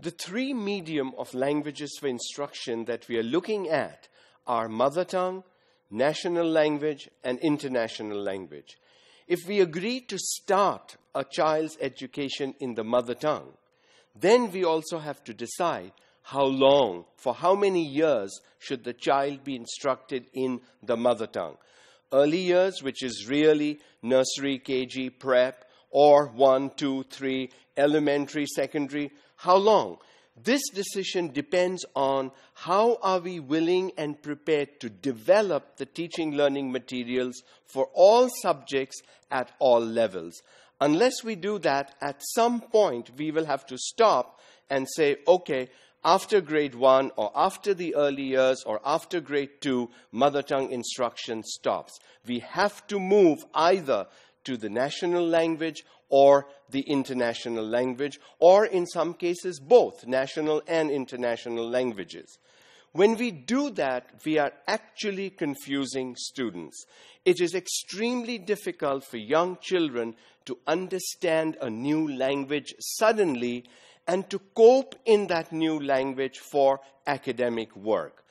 The three medium of languages for instruction that we are looking at are mother tongue, national language, and international language. If we agree to start a child's education in the mother tongue, then we also have to decide how long, for how many years should the child be instructed in the mother tongue. Early years, which is really nursery, KG, prep, or 1, 2, 3, elementary, secondary, how long? This decision depends on how are we willing and prepared to develop the teaching learning materials for all subjects at all levels. Unless we do that, at some point we will have to stop and say, okay, after grade 1 or after the early years or after grade 2, mother tongue instruction stops. We have to move either to the national language or the international language, or in some cases both national and international languages. When we do that, we are actually confusing students. It is extremely difficult for young children to understand a new language suddenly and to cope in that new language for academic work.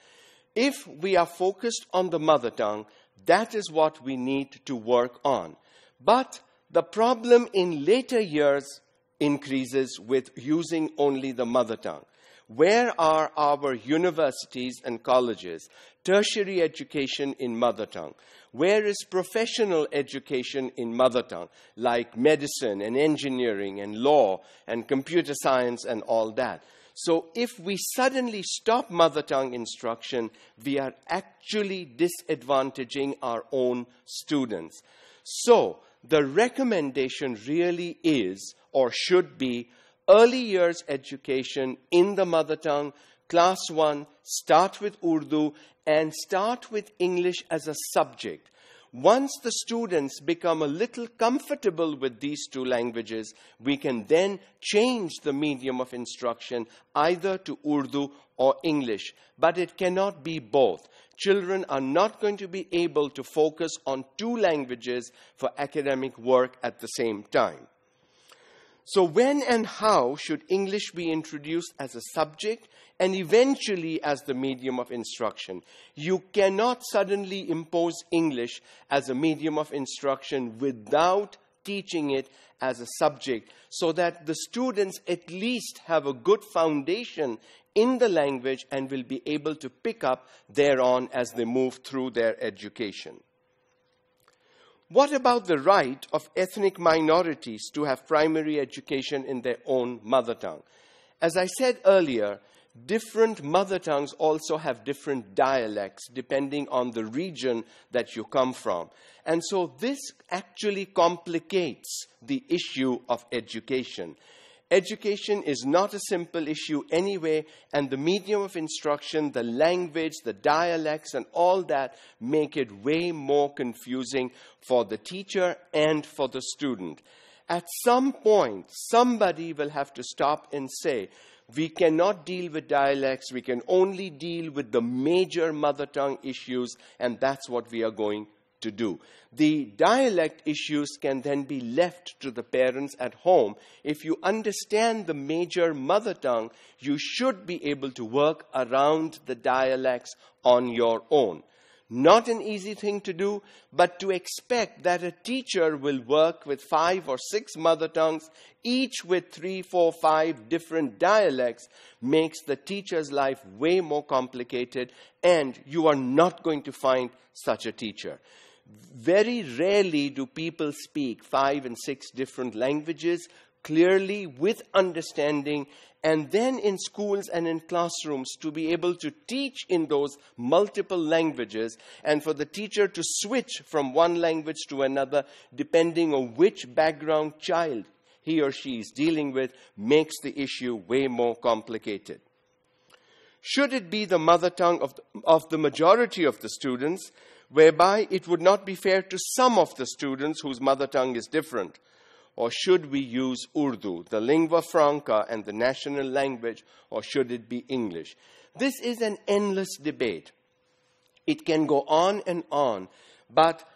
If we are focused on the mother tongue, that is what we need to work on. But the problem in later years increases with using only the mother tongue. Where are our universities and colleges? Tertiary education in mother tongue. Where is professional education in mother tongue, like medicine and engineering and law and computer science and all that? So if we suddenly stop mother tongue instruction, we are actually disadvantaging our own students. So the recommendation really is, or should be, early years education in the mother tongue, class 1, start with Urdu and start with English as a subject. Once the students become a little comfortable with these two languages, we can then change the medium of instruction either to Urdu or English. But it cannot be both. Children are not going to be able to focus on two languages for academic work at the same time. So when and how should English be introduced as a subject and eventually as the medium of instruction? You cannot suddenly impose English as a medium of instruction without teaching it as a subject, so that the students at least have a good foundation in the language and will be able to pick up thereon as they move through their education. What about the right of ethnic minorities to have primary education in their own mother tongue? As I said earlier, different mother tongues also have different dialects depending on the region that you come from. And so this actually complicates the issue of education. Education is not a simple issue anyway, and the medium of instruction, the language, the dialects, and all that make it way more confusing for the teacher and for the student. At some point, somebody will have to stop and say, we cannot deal with dialects, we can only deal with the major mother tongue issues, and that's what we are going to do. The dialect issues can then be left to the parents at home. If you understand the major mother tongue, you should be able to work around the dialects on your own. Not an easy thing to do, but to expect that a teacher will work with 5 or 6 mother tongues, each with 3, 4, 5 different dialects, makes the teacher's life way more complicated, and you are not going to find such a teacher. Very rarely do people speak 5 and 6 different languages clearly with understanding, and then in schools and in classrooms to be able to teach in those multiple languages, and for the teacher to switch from one language to another depending on which background child he or she is dealing with, makes the issue way more complicated. Should it be the mother tongue of the majority of the students, whereby it would not be fair to some of the students whose mother tongue is different? Or should we use Urdu, the lingua franca and the national language, or should it be English? This is an endless debate. It can go on and on, but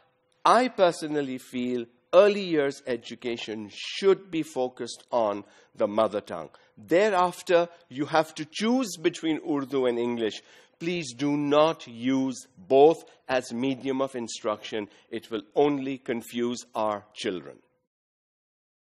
I personally feel early years education should be focused on the mother tongue. Thereafter, you have to choose between Urdu and English. Please do not use both as medium of instruction. It will only confuse our children.